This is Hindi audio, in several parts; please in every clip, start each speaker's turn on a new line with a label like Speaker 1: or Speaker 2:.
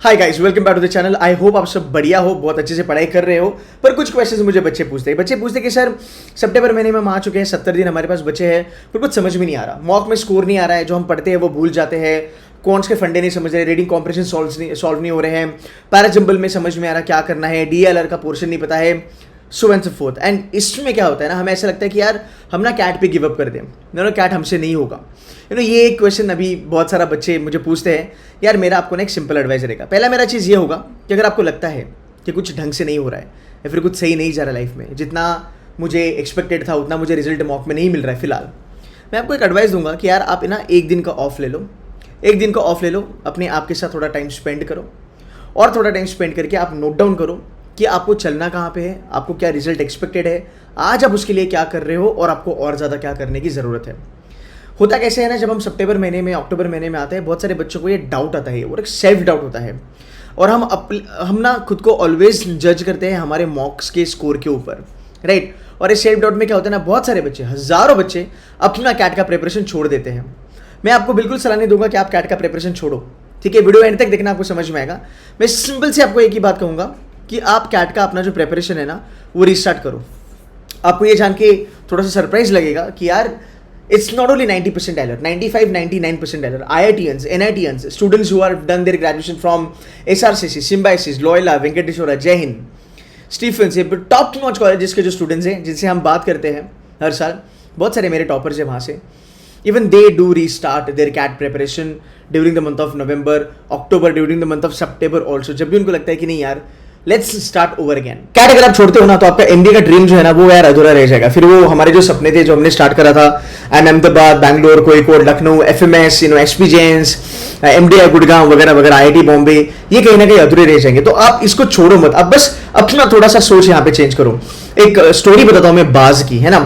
Speaker 1: Hi guys, welcome back to the channel. I hope आप सब बढ़िया हो, बहुत अच्छे से पढ़ाई कर रहे हो। पर कुछ क्वेश्चन्स मुझे बच्चे पूछते हैं कि सर सितंबर महीने में हम आ चुके हैं, 70 दिन हमारे पास बचे हैं, पर कुछ समझ में नहीं आ रहा, मॉक में स्कोर नहीं आ रहा है, जो हम पढ़ते हैं वो भूल जाते हैं, कॉन्स के फंडे नहीं समझ रहे, रीडिंग कॉम्प्रिहेंशन सॉल्व नहीं हो रहे हैं, पैराजम्बल में समझ में आ रहा क्या करना है, डीएलआर का पोर्शन नहीं पता है, so and so fourth. And इसमें क्या होता है ना, हमें ऐसा लगता है कि यार हम ना कैट पे गिव अप कर दें, नो कैट हमसे नहीं होगा। ये एक क्वेश्चन अभी बहुत सारा बच्चे मुझे पूछते हैं। यार मेरा आपको ना एक सिंपल एडवाइस रहेगा। पहला मेरा चीज़ ये होगा कि अगर आपको लगता है कि कुछ ढंग से नहीं हो रहा है या फिर कुछ सही नहीं जा रहा लाइफ में, जितना मुझे एक्सपेक्टेड था उतना मुझे रिजल्ट मॉक में नहीं मिल रहा है फिलहाल, मैं आपको एक एडवाइस दूंगा कि यार आप ना एक दिन का ऑफ ले लो, अपने आप के साथ थोड़ा टाइम स्पेंड करो, और थोड़ा टाइम स्पेंड करके आप नोट डाउन करो कि आपको चलना कहाँ पे है, आपको क्या रिजल्ट एक्सपेक्टेड है, आज आप उसके लिए क्या कर रहे हो और आपको और ज़्यादा क्या करने की ज़रूरत है। होता कैसे है ना, जब हम सितंबर महीने में अक्टूबर महीने में आते हैं, बहुत सारे बच्चों को ये डाउट आता है और एक सेल्फ डाउट होता है, और हम ना खुद को ऑलवेज जज करते हैं हमारे मॉक्स के स्कोर के ऊपर, राइट। और इस सेल्फ डाउट में क्या होता है ना, बहुत सारे बच्चे, हज़ारों बच्चे अपना कैट का प्रिपरेशन छोड़ देते हैं। मैं आपको बिल्कुल सलाह नहीं दूंगा कि आप कैट का प्रिपरेशन छोड़ो, ठीक है। वीडियो एंड तक देखना, आपको समझ में आएगा। मैं सिंपल से आपको एक ही बात कहूँगा कि आप कैट का अपना जो प्रिपरेशन है ना वो रीस्टार्ट करो। आपको ये जान के थोड़ा सा सरप्राइज लगेगा कि यार it's not only 90% dialer, 95-99% dialer, IITians, NITians, students who have done their graduation from SRCC, Symbiosis, Loyola, Venkateshwara, Jai Hind, Stephens, ये टॉप नॉच कॉलेजेस के जो स्टूडेंट्स हैं जिनसे हम बात करते हैं हर साल, बहुत सारे मेरे टॉपर्स हैं वहाँ से, even they do restart their CAT preparation during the month of November, October, during the month of September also, जब भी उनको लगता है कि नहीं यार let's start over again. CAT अगर आप छोड़ते हो ना तो आपका एमबीए का ड्रीम जो है ना वो यार अधूरा रह जाएगा। फिर वो हमारे जो सपने थे जो हमने स्टार्ट करा था, Ahmedabad, Bangalore, Kozhikode, Lucknow, FMS, SP Jain's, MDI Gurgaon वगैरह वगैरह, आईआईटी बॉम्बे, ये कहीं ना कहीं अधूरे रह जाएंगे। तो आप इसको छोड़ो मत, आप बस अपना थोड़ा सा सोच यहाँ पे चेंज करो। एक स्टोरी बताता हूँ मैं बाज की, है ना।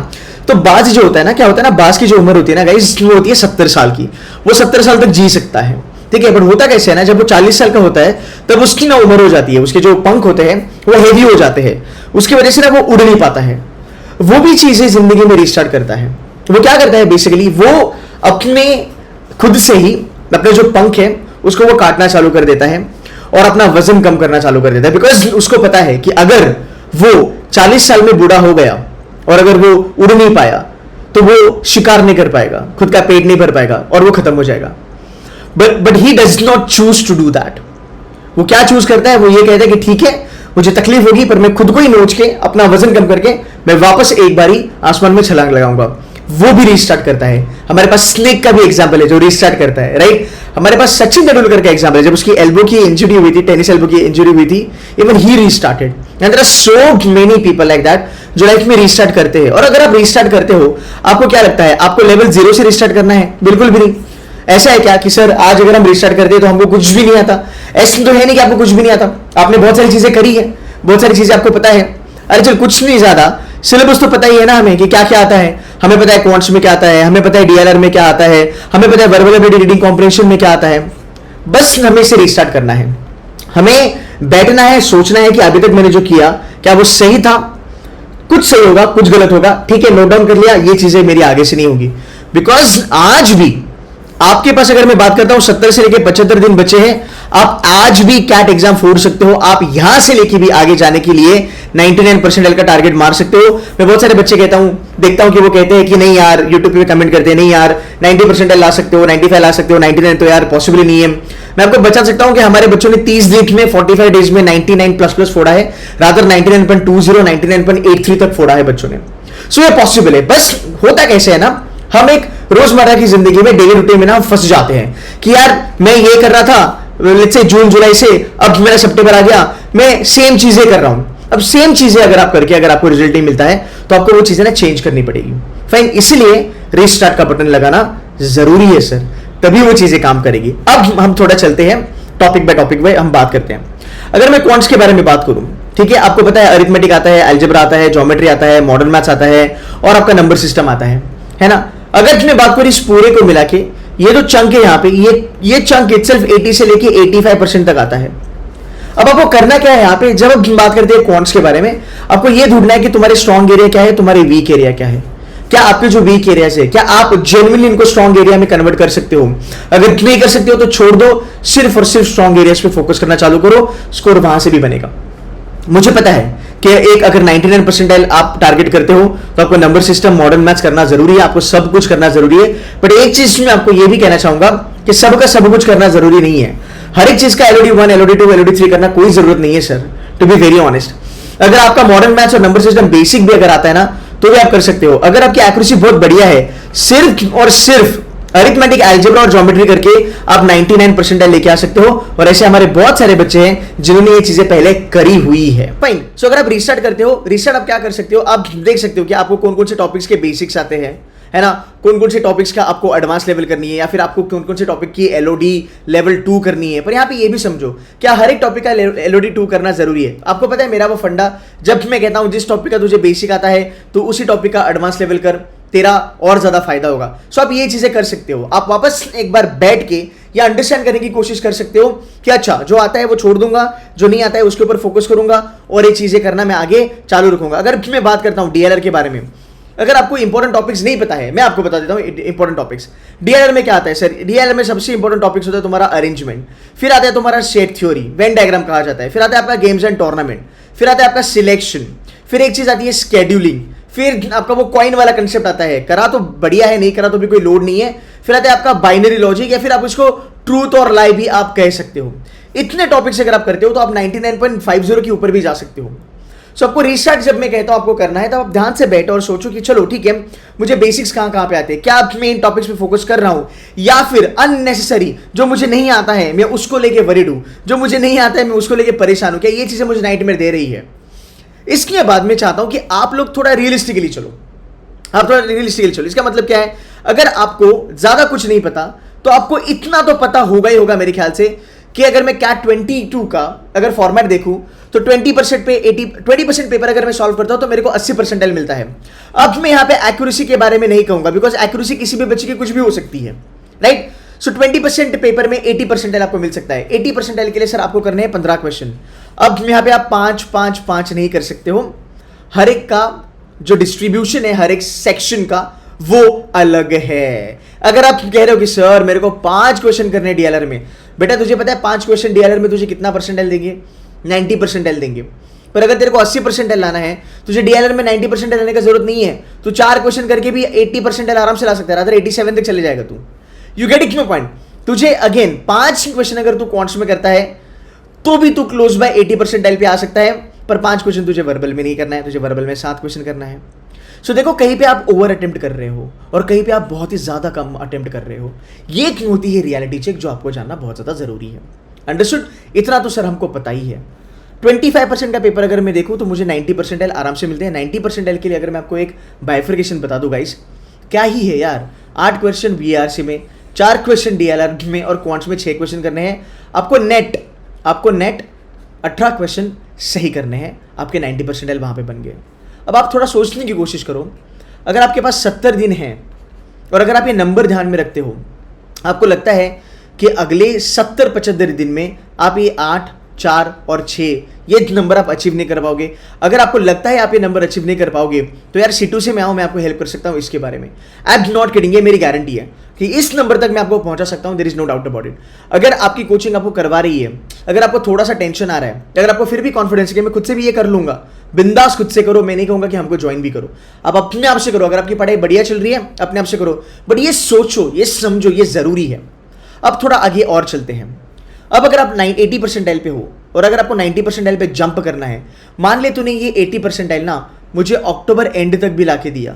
Speaker 1: तो बाज जो होता है ना, क्या होता है ना, बाज की जो उम्र होती है ना गाइस, वो होती है 70 साल की। वो 70 साल तक जी सकता है, ठीक है। बट होता कैसे है ना, जब वो 40 साल का होता है तब उसकी ना उम्र हो जाती है, उसके जो पंख होते हैं वो हेवी हो जाते हैं, उसकी वजह से ना वो उड़ नहीं पाता है। वो भी चीजें जिंदगी में रिस्टार्ट करता है। वो क्या करता है बेसिकली, वो अपने खुद से ही अपने जो पंख है उसको वो काटना चालू कर देता है और अपना वजन कम करना चालू कर देता है। बिकॉज उसको पता है कि अगर वो 40 साल में बूढ़ा हो गया और अगर वो उड़ नहीं पाया तो वो शिकार नहीं कर पाएगा, खुद का पेट नहीं भर पाएगा और वो खत्म हो जाएगा। But he does not choose to do that. वो क्या चूज करता है, वो ये कहता है कि ठीक है मुझे तकलीफ होगी पर मैं खुद को ही नोच के अपना वजन कम करके मैं वापस एक बारी आसमान में छलांग लगाऊंगा। वो भी रीस्टार्ट करता है। हमारे पास स्नेक का भी एग्जांपल है जो रीस्टार्ट करता है, राइट। हमारे पास सचिन तेंदुलकर का एग्जांपल है, जब उसकी एल्बो की इंजरी हुई थी, टेनिस एल्बो की इंजरी हुई थी, even he restarted. And there are so many people like that जो लाइफ में रीस्टार्ट करते हैं। और अगर आप रीस्टार्ट करते हो, आपको क्या लगता है आपको लेवल 0 से रीस्टार्ट करना है? बिल्कुल भी नहीं। ऐसा है क्या कि सर आज अगर हम रिस्टार्ट करते हैं तो हमको कुछ भी नहीं आता? ऐसा तो है नहीं कि आपको कुछ भी नहीं आता। आपने बहुत सारी चीजें करी है, बहुत सारी चीजें आपको पता है। अरे चल कुछ नहीं ज्यादा, सिलेबस तो पता ही है ना हमें कि क्या क्या आता है। हमें पता है क्वांट्स में क्या आता है, हमें पता है डीएलआर में क्या आता है, हमें पता है वर्बल एबिलिटी, रीडिंग कॉम्प्रिहेंशन में क्या आता है। बस हमें इसे रिस्टार्ट करना है। हमें बैठना है, सोचना है कि अभी तक मैंने जो किया क्या वो सही था। कुछ सही होगा, कुछ गलत होगा, ठीक है, नोट डाउन कर लिया, ये चीजें मेरी आगे से नहीं होगी। बिकॉज आज भी आपके पास, अगर मैं बात करता हूं 70 से लेके 75 दिन बचे हैं, आप आज भी कैट एग्जाम फोड़ सकते हो। आप यहां से लेके भी आगे जाने के लिए 99% का टारगेट मार सकते हो। मैं बहुत सारे बच्चे देखता हूं कि वो कहते हैं कि नहीं यार, यूट्यूब पे कमेंट करते हैं नहीं यार 90% ला सकते हो, 95 ला सकते हो, 99 तो यार पॉसिबल ही नहीं है। मैं आपको बता सकता हूं कि हमारे बच्चों ने 30 दिन में 45 डेज में 99++ फोड़ा है, रादर 99.20, 99.83 तक फोड़ा है बच्चों ने। सो ये पॉसिबल है। बस होता कैसे है ना, हम एक रोजमर्रा की जिंदगी में डेली रूटीन में ना फंस जाते हैं कि यार मैं ये कर रहा था लेट्स से जून जुलाई से, अब मेरा सितंबर आ गया, मैं सेम चीजें कर रहा हूं। अब सेम चीजें अगर आप करके अगर आपको रिजल्ट नहीं मिलता है तो आपको वो चीजें ना चेंज करनी पड़ेगी। फाइन, इसलिए रीस्टार्ट का बटन लगाना जरूरी है सर, तभी वो चीजें काम करेगी। अब हम थोड़ा चलते हैं टॉपिक बाय टॉपिक बाय हम बात करते हैं। अगर मैं क्वांट्स के बारे में बात करूं, ठीक है, आपको पता है अरिथमेटिक आता है, अलजेब्रा आता है, ज्योमेट्री आता है, मॉडर्न मैथ्स आता है और आपका नंबर सिस्टम आता है ना। अगर मैं बात करूं इस पूरे को मिला के, ये जो चंक है यहाँ पे, ये चंक इटसेल्फ 80 से लेके 85% तक आता है। अब आपको करना क्या है यहाँ पे, जब आप बात करते हैं क्वांट्स के बारे में, आपको ये ढूंढना है कि तुम्हारे स्ट्रॉन्ग एरिया क्या है, तुम्हारे वीक एरिया क्या है। क्या आपके जो वीक एरियाज है, क्या आप जेन्युइनली इनको स्ट्रॉन्ग एरिया में कन्वर्ट कर सकते हो? अगर नहीं कर सकते हो तो छोड़ दो, सिर्फ और सिर्फ स्ट्रॉन्ग एरियाज पे फोकस करना चालू करो, स्कोर वहां से भी बनेगा। मुझे पता है कि एक अगर 99 परसेंटाइल आप टारगेट करते हो तो आपको नंबर सिस्टम, मॉडर्न मैथ्स करना जरूरी है, आपको सब कुछ करना जरूरी है। बट एक चीज मैं आपको ये भी कहना चाहूंगा कि सबका सब कुछ करना जरूरी नहीं है। हर एक चीज का LOD 1, LOD 2, LOD 3 करना कोई जरूरत नहीं है sir, to be very honest. अगर आपका मॉडर्न मैथ्स और नंबर सिस्टम बेसिक भी अगर आता है ना तो भी आप कर सकते हो। अगर आपकी एक्यूरेसी बहुत बढ़िया है, सिर्फ और सिर्फ अरिथमेटिक, अलजेब्रा और ज्योमेट्री करके आप 99 परसेंटाइल लेके आ सकते हो। और ऐसे हमारे बहुत सारे बच्चे हैं जिन्होंने ये चीजें पहले करी हुई है। फाइन। सो अगर आप रिस्टार्ट करते हो, रिस्टार्ट आप क्या कर सकते हो, आप देख सकते हो कि आपको कौन कौन से टॉपिक्स के बेसिक्स आते हैं, है ना, कौन कौन से टॉपिक्स का आपको एडवांस लेवल करनी है, या फिर आपको कौन कौन से टॉपिक की LOD लेवल 2 करनी है। पर यहाँ पे ये भी समझो, क्या हर एक टॉपिक का LOD 2 करना जरूरी है? आपको पता है मेरा वो फंडा, जब मैं कहता हूं जिस टॉपिक का तुझे बेसिक आता है तो उसी टॉपिक का एडवांस लेवल कर, तेरा और ज्यादा फायदा होगा। सो आप ये चीजें कर सकते हो। आप वापस एक बार बैठ के या अंडरस्टैंड करने की कोशिश कर सकते हो कि अच्छा जो आता है वो छोड़ दूंगा, जो नहीं आता है उसके ऊपर फोकस करूंगा और ये चीजें करना मैं आगे चालू रखूंगा। अगर मैं बात करता हूं DLR के बारे में, अगर आपको इंपॉर्टेंट टॉपिक्स नहीं पता है, मैं आपको बता देता हूं इंपॉर्टेंट टॉपिक्स। DLR में क्या आता है सर? DLR में सबसे इंपॉर्टेंट टॉपिक्स होता है तुम्हारा अरेंजमेंट, फिर आता है तुम्हारा सेट थ्योरी, वेन डायग्राम कहा जाता है, फिर आता है आपका गेम्स एंड टूर्नामेंट, फिर आता है आपका सिलेक्शन, फिर एक चीज आती है स्केड्यूलिंग, फिर आपका वो कॉइन वाला कंसेप्ट आता है, करा तो बढ़िया है, नहीं करा तो भी कोई लोड नहीं है, फिर आता है आपका बाइनरी लॉजिक, या फिर आप इसको ट्रूथ और लाई भी आप कह सकते हो। इतने टॉपिक्स अगर आप करते हो तो आप 99.50 के ऊपर भी जा सकते हो। सो आपको रिस्टार्ट जब मैं कहता हूं आपको करना है, तो आप ध्यान से बैठो और सोचो कि चलो ठीक है, मुझे बेसिक्स कहां पे आते हैं, क्या मैं इन टॉपिक्स पे फोकस कर रहा हूं, या फिर अननेसेसरी जो मुझे नहीं आता है मैं उसको लेके वरीड हूं, जो मुझे नहीं आता है मैं उसको लेके परेशान हूं, क्या ये चीजें मुझे नाइटमेयर दे रही है? इसके बाद मैं चाहता हूं कि आप लोग थोड़ा रियलिस्टिकली चलो, आप थोड़ा रियलिस्टिकली चलो। इसका मतलब क्या है? अगर आपको ज्यादा कुछ नहीं पता तो आपको इतना तो पता होगा ही होगा मेरे ख्याल से कि अगर मैं CAT 22 का अगर फॉर्मेट देखूं तो 20% पे 20% पेपर अगर मैं सॉल्व करता हूं तो मेरे को 80 परसेंटाइल मिलता है। अब मैं यहां पे एक्यूरेसी के बारे में नहीं कहूंगा, बिकॉज एक्यूरेसी किसी भी बच्चे की कुछ भी हो सकती है, राइट? सो 20% पेपर में 80 परसेंटाइल आपको मिल सकता है। 80 परसेंटाइल के लिए सर आपको करने हैं 15 क्वेश्चन। अब यहाँ पे आप 5 नहीं कर सकते हो, हर एक का जो डिस्ट्रीब्यूशन है हर एक सेक्शन का वो अलग है। अगर आप कह रहे हो कि सर मेरे को 5 क्वेश्चन करने DLR में, बेटा तुझे पता है 5 क्वेश्चन DLR में तुझे कितना परसेंटाइल देंगे? 90 परसेंटाइल देंगे। पर अगर तेरे को 80 परसेंटाइल लाना है, तुझे DLR में 90 परसेंटाइल लाने का जरूरत नहीं है, तो 4 क्वेश्चन करके भी 80 परसेंटाइल आराम से ला सकता है, रादर 87 तक चले जाएगा तू। You get it my point? तुझे अगेन 5 क्वेश्चन अगर तू क्वांट्स में करता है तो भी तू क्लोज बाय 80 परसेंटाइल पे आ सकता है, पर 5 क्वेश्चन तुझे वर्बल में नहीं करना है, तुझे वर्बल में 7 क्वेश्चन करना है। सो देखो, कहीं पे आप ओवर अटेम्प्ट कर रहे हो और कहीं पे आप बहुत ही ज्यादा कम अटेम्प्ट कर रहे हो। ये क्यों होती है रियलिटी चेक, जो आपको जानना बहुत ज्यादा जरूरी है। अंडरस्टूड? इतना तो सर हमको पता ही है। 25% का पेपर अगर मैं देखूं तो मुझे 90 परसेंटाइल आराम से मिलते हैं। 90 परसेंटाइल के लिए अगर मैं आपको एक बाइफर्केशन बता दूं गाइस, क्या ही है यार, 8 क्वेश्चन VRC में, 4 क्वेश्चन DLR में और क्वांट्स में 6 क्वेश्चन करने हैं। आपको नेट 18 क्वेश्चन सही करने हैं, आपके 90 परसेंटाइल वहां पे बन गए। अब आप थोड़ा सोचने की कोशिश करो, अगर आपके पास 70 दिन हैं और अगर आप ये नंबर ध्यान में रखते हो, आपको लगता है कि अगले 70-75 दिन में आप ये 8, 4 और 6 ये नंबर आप अचीव नहीं कर पाओगे। अगर आपको लगता है आप ये नंबर अचीव नहीं कर पाओगे तो यार C2 से मैं आऊँ, मैं आपको हेल्प कर सकता हूँ इसके बारे में। आई एम नॉट किडिंग, ये मेरी गारंटी है कि इस नंबर तक मैं आपको पहुंचा सकता हूं, there is no doubt about it. अगर आपकी कोचिंग आपको करवा रही है, अगर आपको थोड़ा सा टेंशन आ रहा है, अगर आपको फिर भी कॉन्फिडेंस है कि मैं खुद से भी ये कर लूंगा, बिंदास खुद से करो, मैं नहीं कहूंगा कि हमको ज्वाइन भी करो, आप अपने आप से करो। अगर आपकी पढ़ाई बढ़िया चल रही है अपने आप से करो, बट ये सोचो, ये समझो, ये जरूरी है। अब थोड़ा आगे और चलते हैं। अब अगर आप 80 परसेंटाइल पे हो और अगर आपको 90 परसेंटाइल पे जंप करना है, मान ले तूने ये 80 परसेंटाइल ना मुझे अक्टूबर एंड तक भी लाके दिया,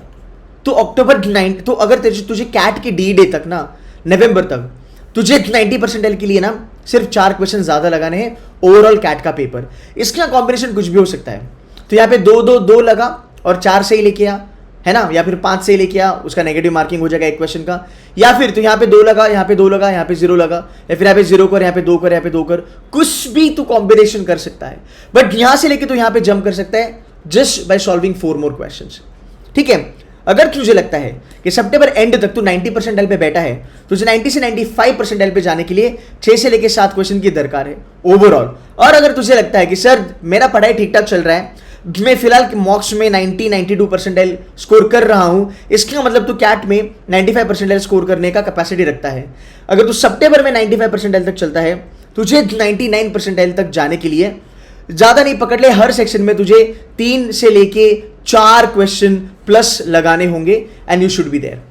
Speaker 1: तो अक्टूबर 9, तो अगर तुझे कैट के D डे तक ना, नवंबर तक तुझे 90 परसेंटाइल के लिए ना सिर्फ 4 क्वेश्चन ज्यादा लगाने हैं ओवरऑल कैट का पेपर। इसका कॉम्बिनेशन कुछ भी हो सकता है। तो यहाँ पे 2 लगा और 4 सही लेके आ, है ना, या फिर 5 सही लेके आ, उसका नेगेटिव मार्किंग हो जाएगा एक क्वेश्चन का। या फिर तो यहाँ पे 2 लगा, यहाँ पे 2 लगा, यहाँ पे 0 लगा, या फिर यहाँ पे 0 कर, यहाँ पे 2 कर, यहाँ पे 2 कर, कुछ भी तू कॉम्बिनेशन कर सकता है। बट यहां से लेके तो यहाँ पे जंप कर सकता है just by solving 4 more questions. ठीक है, अगर तुझे लगता है कि सितंबर एंड तक तू 90 परसेंटाइल पे बैठा है, तुझे 90 से 95 परसेंटाइल पे जाने के लिए 6 से लेके 7 क्वेश्चन की दरकार है ओवरऑल। और अगर तुझे लगता है कि सर मेरा पढ़ाई ठीक ठाक चल रहा है मैं फिलहाल मॉक्स में 92 परसेंटाइल स्कोर कर रहा हूं, इसका मतलब तू कैट में 95 परसेंटाइल स्कोर करने का कैपेसिटी रखता है। अगर तू सितंबर में 95 परसेंटाइल तक चलता है, तुझे 99 परसेंटाइल तक जाने के लिए ज्यादा नहीं पकड़ ले, हर सेक्शन में तुझे 3 से लेके 4 क्वेश्चन प्लस लगाने होंगे and you should be there.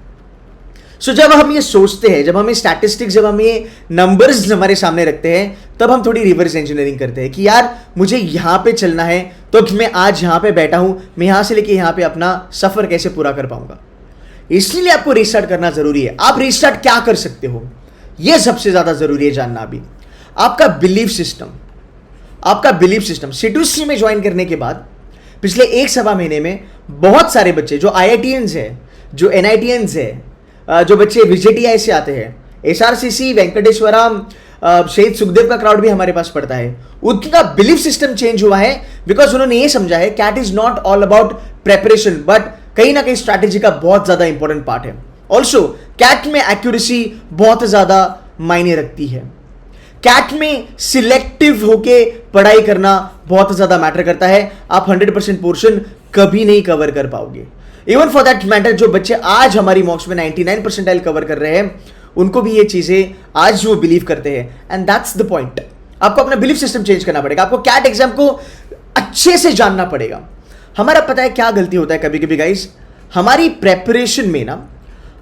Speaker 1: So जब हम ये सोचते हैं, जब हम ये स्टैटिस्टिक्स, जब हम ये नंबर्स हमारे सामने रखते हैं, तब हम थोड़ी रिवर्स इंजीनियरिंग करते हैं कि यार मुझे यहां पे चलना है, तो मैं आज यहां पे बैठा हूं, मैं यहां से लेके यहां पे अपना सफर कैसे पूरा कर पाऊंगा। इसलिए आपको रीस्टार्ट करना जरूरी है। आप रीस्टार्ट क्या कर सकते हो, यह सबसे ज्यादा जरूरी है जानना। अभी आपका बिलीफ सिस्टम, आपका बिलीफ सिस्टम C2C में ज्वाइन करने के बाद पिछले 1 सवा महीने में बहुत सारे बच्चे जो IITians है, जो NITians है, जो बच्चे VJTI से आते हैं, SRCC, वेंकटेश्वरम, शहीद सुखदेव का क्राउड भी हमारे पास पड़ता है, उनका बिलीफ सिस्टम चेंज हुआ है बिकॉज उन्होंने ये समझा है CAT is not all about preparation, but कहीं ना कहीं स्ट्रैटेजी का बहुत ज्यादा इंपॉर्टेंट पार्ट है। ऑल्सो कैट में एक्यूरेसी बहुत ज्यादा मायने रखती है। कैट में सिलेक्टिव होके पढ़ाई करना बहुत ज्यादा मैटर करता है। आप 100% पोर्शन कभी नहीं कवर कर पाओगे। इवन फॉर दैट मैटर जो बच्चे आज हमारी मॉक्स में 99 परसेंटाइल कवर कर रहे हैं, उनको भी ये चीजें आज वो बिलीव करते हैं, एंड दैट्स द पॉइंट। आपको अपना बिलीफ सिस्टम चेंज करना पड़ेगा। आपको कैट एग्जाम को अच्छे से जानना पड़ेगा। हमारा पता है क्या गलती होता है कभी कभी गाइस, हमारी प्रेपरेशन में ना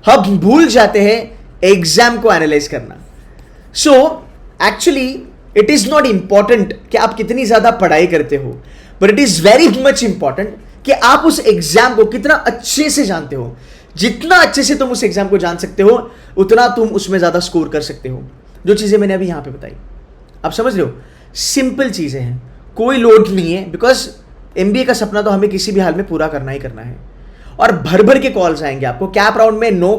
Speaker 1: हम भूल जाते हैं एग्जाम को एनालाइज करना। So actually it is not important कि आप कितनी ज्यादा पढ़ाई करते हो, but it is very much important कि आप उस एग्जाम को कितना अच्छे से जानते हो। जितना अच्छे से तुम उस एग्जाम को जान सकते हो, उतना तुम उसमें ज्यादा स्कोर कर सकते हो। जो चीजें मैंने अभी यहां पे बताई, आप समझ रहे हो, सिंपल चीजें हैं, कोई लोड नहीं है। बिकॉज MBA का सपना तो हमें किसी भी हाल में पूरा करना ही करना है। और भर भर के कॉल्स आएंगे आपको। कैप राउंड में 9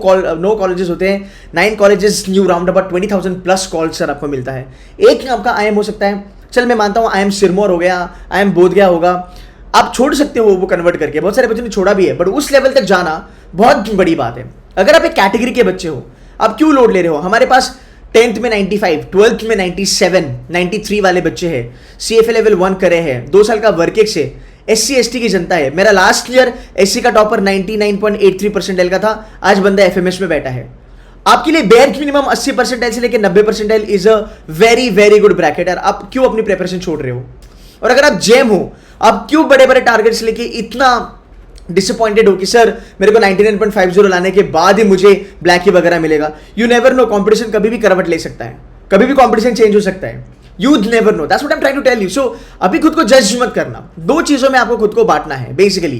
Speaker 1: कॉलेजेस होते हैं, 9 colleges, new round about 20,000 plus calls sir आपको मिलता है। एक आपका IIM हो सकता है, चल मैं मानता हूं IIM सिरमौर हो गया, IIM बोधगया होगा, आप छोड़ सकते हो वो कन्वर्ट करके। बहुत सारे बच्चों ने छोड़ा भी है, बट उस लेवल तक जाना बहुत बड़ी बात है। अगर आप एक कैटेगरी के बच्चे हो, आप क्यों लोड ले रहे हो? हमारे पास 10th में 95, 12th में 97, 93 वाले बच्चे हैं, CFA लेवल 1 करे हैं, 2 साल का वर्क एक्स है, SC ST की जनता है। मेरा लास्ट ईयर SC का टॉपर 99.83 परसेंटाइल का था, आज बंदा FMS में बैठा है। आपके लिए बेयर मिनिमम 80 परसेंटाइल से लेकर 90 percentile is a very very good bracket. आप क्यों अपनी प्रिपरेशन छोड़ रहे हो? और अगर आप जेम हो, आप क्यों बड़े बड़े टारगेट्स लेके इतना डिसअपॉइंटेड हो कि सर मेरे को 99.50 लाने के बाद ही मुझे ब्लैक की वगैरह मिलेगा? यू नेवर नो, कंपटीशन कभी भी करवट ले सकता है, कभी भी कंपटीशन चेंज हो सकता है। You never know, that's what I am trying to tell you. So अभी खुद को जज मत करना। 2 चीजों में आपको खुद को बांटना है बेसिकली।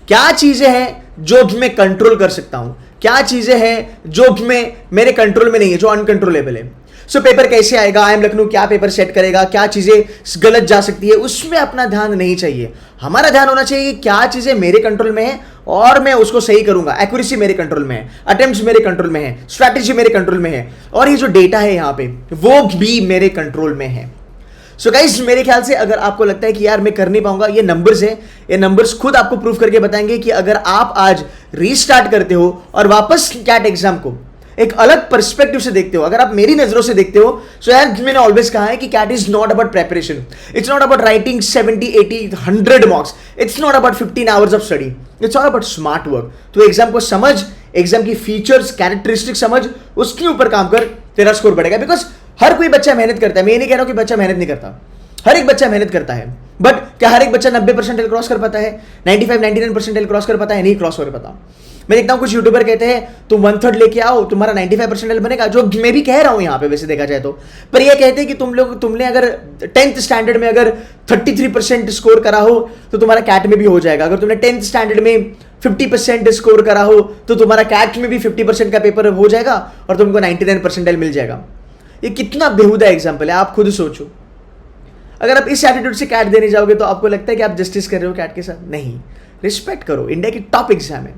Speaker 1: क्या चीजें हैं जो मैं कंट्रोल कर सकता हूं, क्या चीजें हैं जो मेरे कंट्रोल में नहीं है, जो अनकंट्रोलेबल है। सो पेपर कैसे आएगा, IIM लखनऊ क्या पेपर सेट करेगा, क्या चीजें गलत जा सकती है, उसमें अपना ध्यान नहीं चाहिए। हमारा ध्यान होना चाहिए कि क्या चीजें मेरे कंट्रोल में है और मैं उसको सही करूंगा। एक्यूरेसी मेरे कंट्रोल में है, अटेम्प्ट्स मेरे कंट्रोल में है, स्ट्रैटेजी मेरे कंट्रोल में है, और ये जो डेटा है यहाँ पे वो भी मेरे कंट्रोल में है। सो गाइस, मेरे ख्याल से अगर आपको लगता है कि यार मैं कर नहीं पाऊंगा, ये नंबर्स है, ये नंबर्स खुद आपको प्रूव करके बताएंगे कि अगर आप आज रीस्टार्ट करते हो और वापस कैट एग्जाम को एक अलग पर्सपेक्टिव से देखते हो, अगर आप मेरी नजरों से देखते हो, सो यार मैंने ऑलवेज कहा है कि CAT is not about preparation, it's not about writing 70, 80, 100 marks, it's not about 15 hours of study, it's all about smart work. तो एग्जाम को समझ, एग्जाम की फीचर्स, कैरेक्टरिस्टिक समझ, उसके ऊपर काम कर, तेरा स्कोर बढ़ेगा। बिकॉज हर कोई बच्चा मेहनत करता है, मैं ये नहीं कह रहा हूं कि बच्चा मेहनत नहीं करता, हर एक बच्चा मेहनत करता है, बट क्या हर एक बच्चा 90 परसेंटाइल क्रॉस कर पाता है, 95, 99 परसेंटाइल क्रॉस कर पाता है? नहीं क्रॉस कर पाता। मैं देखता हूं कुछ यूट्यूबर कहते हैं तुम 1/3 लेके आओ, तुम्हारा 95 परसेंटाइल बनेगा, जो मैं भी कह रहा हूं यहां पे वैसे देखा जाए तो। पर ये कहते हैं कि तुमने अगर 10th स्टैंडर्ड में अगर 33% स्कोर करा हो तो तुम्हारा कैट में भी हो जाएगा, अगर तुमने 10th स्टैंडर्ड में 50% स्कोर करा हो तो तुम्हारा कैट में भी 50% का पेपर हो जाएगा और तुमको 99 परसेंटाइल मिल जाएगा। ये कितना बेहुदा एग्जाम्पल है, आप खुद सोचो। अगर आप इस एटीट्यूड से कैट देने जाओगे तो आपको लगता है कि आप जस्टिस कर रहे हो कैट के साथ? नहीं, रिस्पेक्ट करो, इंडिया की टॉप एग्जाम है,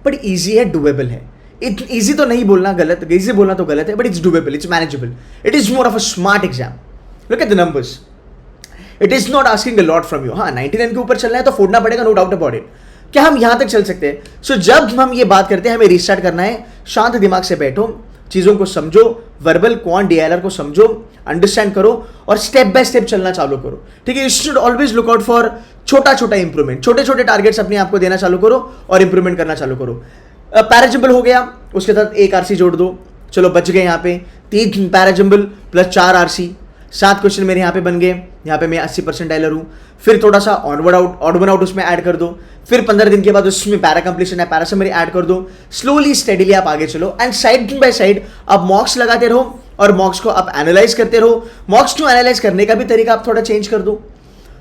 Speaker 1: बट इजी है, डुएबल है। इजी तो नहीं बोलना गलत, इजी बोलना तो गलत है, but it's doable, it's manageable, it is more of a smart exam. Look at the numbers, it is not asking a lot from you. हाँ, 99 के ऊपर चलना है तो फोड़ना पड़ेगा, नो डाउट अबाउट इट। क्या हम यहां तक चल सकते हैं? सो जब हम ये बात करते हैं हमें रिस्टार्ट करना है, शांत दिमाग से बैठो, चीजों को समझो, वर्बल क्वांट DILR को समझो, अंडरस्टैंड करो और स्टेप बाय स्टेप चलना चालू करो, ठीक है। You should always look out for छोटा छोटा इंप्रूवमेंट, छोटे छोटे टारगेट्स अपने आप को देना चालू करो और इंप्रूवमेंट करना चालू करो। पैराजम्बल हो गया, उसके साथ एक आरसी जोड़ दो, चलो बच गए यहाँ पे 3 पैराजम्बल प्लस 4 आरसी, 7 क्वेश्चन मेरे यहाँ पे बन गए। यहाँ पे मैं 80% डायलर हूँ। फिर थोड़ा सा onward out odd one out उसमें ऐड कर दो, फिर 15 दिन के बाद उसमें पैरा कंप्लीशन है, पैरा समरी ऐड कर दो। स्लोली स्टेडीली आप आगे चलो एंड साइड बाय साइड आप मॉक्स लगाते रहो और मॉक्स को आप एनालाइज करते रहो। मॉक्स को एनालाइज करने का भी तरीका आप थोड़ा चेंज कर दो,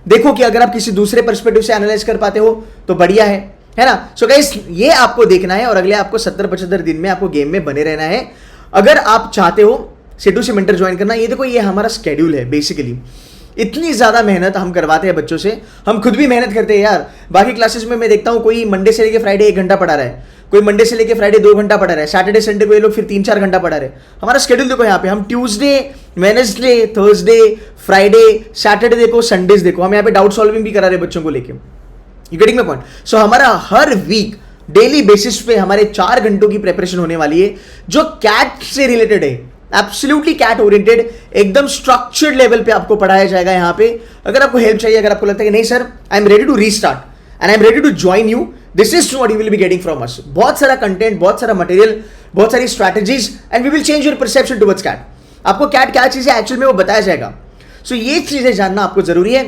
Speaker 1: देखो कि अगर आप किसी दूसरे पर्सपेक्टिव से एनालाइज कर पाते हो तो बढ़िया है ना। सो गाइस ये आपको देखना है और अगले आपको 70-75 दिन में आपको गेम में बने रहना है। अगर आप चाहते हो सेटू से मेंटर ज्वाइन करना, ये देखो ये हमारा स्केड्यूल है बेसिकली। इतनी ज्यादा मेहनत हम करवाते हैं बच्चों से, हम खुद भी मेहनत करते हैं यार। बाकी क्लासेस में मैं देखता हूँ कोई मंडे से लेके फ्राइडे 1 घंटा पढ़ा रहा है, कोई मंडे से लेके फ्राइडे 2 घंटा पढ़ा रहा है, सैटरडे संडे को ये लोग फिर 3-4 घंटा पढ़ा रहे हैं। हमारा शेड्यूल देखो यहाँ पे, हम Tuesday, Wednesday, Thursday, Friday, Saturday देखो, संडेज देखो, हम यहाँ पे डाउट सॉल्विंग भी करा रहे बच्चों को लेके। You getting my point? So हमारा हर वीक डेली बेसिस पे हमारे 4 घंटों की प्रिपरेशन होने वाली है जो कैट से रिलेटेड है, एब्सोल्युटली कैट ओरिएंटेड, एकदम स्ट्रक्चर्ड लेवल पे आपको पढ़ाया जाएगा यहाँ पे। अगर आपको हेल्प चाहिए, अगर आपको लगता है कि नहीं sir I am ready to restart and I am ready to join you, this is what you will be getting from us. बहुत सारा कंटेंट, बहुत सारा मटेरियल, बहुत सारी strategies and we will change your perception towards CAT. आपको कैट क्या चीज है एक्चुअल में वो बताया जाएगा। सो ये चीजें जानना आपको जरूरी है।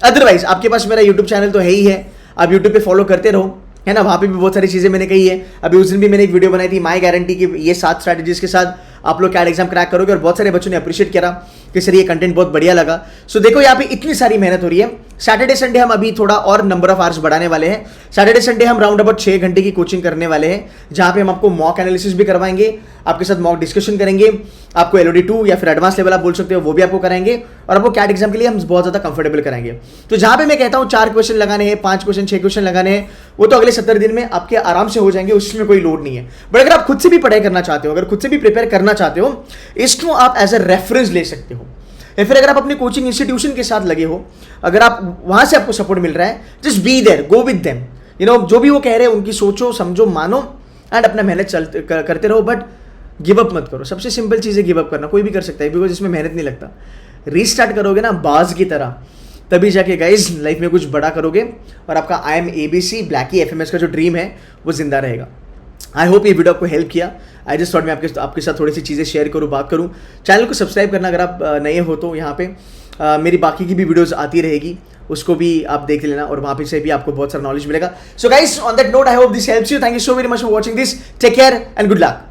Speaker 1: अदरवाइज आपके पास मेरा यूट्यूब चैनल तो है ही है, आप यूट्यूब पे फॉलो करते रहो, है ना। वहां पे भी बहुत सारी चीजें मैंने कही है। अभी उस दिन भी मैंने एक वीडियो बनाई थी माई गारंटी की, ये 7 स्ट्रैटेजीज के साथ आप लोग कैट एग्जाम क्रैक करोगे, और बहुत सारे बच्चों ने अप्रिशिएट करा कि सर ये कंटेंट बहुत बढ़िया लगा। सो देखो यहाँ पे इतनी सारी मेहनत हो रही है। सैटरडे संडे हम अभी थोड़ा और नंबर ऑफ आवर्स बढ़ाने वाले हैं। सैटरडे संडे हम राउंड अबाउट 6 घंटे की कोचिंग करने वाले हैं, जहां पे हम आपको मॉक एनालिसिस भी करवाएंगे, आपके साथ मॉक डिस्कशन करेंगे, आपको LOD 2 या फिर एडवांस लेवल आप बोल सकते हो वो भी आपको कराएंगे, और आपको कैट एग्जाम के लिए हम बहुत ज्यादा कंफर्टेबल कराएंगे। तो जहां पे मैं कहता हूं 4 क्वेश्चन लगाने हैं, 5 क्वेश्चन, 6 क्वेश्चन लगाने हैं, वो तो अगले 70 दिन में आपके आराम से हो जाएंगे, उसमें कोई लोड नहीं है। बट अगर आप खुद से भी पढ़ाई करना चाहते हो, अगर खुद से भी प्रिपेयर करना चाहते हो, इसको आप एज ए रेफरेंस ले सकते हो, या फिर अगर आप अपने कोचिंग इंस्टीट्यूशन के साथ लगे हो, अगर आप वहां से आपको सपोर्ट मिल रहा है, just be there, go with them, you know. जो भी वो कह रहे हैं उनकी सोचो, समझो, मानो एंड अपना मेहनत करते रहो, बट गिव अप मत करो। सबसे सिंपल चीज है गिव अप करना, कोई भी कर सकता है, बिकॉज इसमें मेहनत नहीं लगता। रीस्टार्ट करोगे ना बाज की तरह, तभी जाके गाइस लाइफ में कुछ बड़ा करोगे, और आपका IIM ABC ब्लैकी FMS का जो ड्रीम है वो जिंदा रहेगा। आई होप ये वीडियो आपको हेल्प किया। आई जस्ट थॉट मैं आपके साथ थोड़ी सी चीज़ें शेयर करूँ, बात करूँ। चैनल को सब्सक्राइब करना अगर आप नए हो तो, यहाँ पे मेरी बाकी की भी वीडियोस आती रहेगी, उसको भी आप देख लेना, और वहाँ पे से भी आपको बहुत सारा नॉलेज मिलेगा। So guys on that note I hope this helps you. Thank you so very much for watching this. Take care and good luck.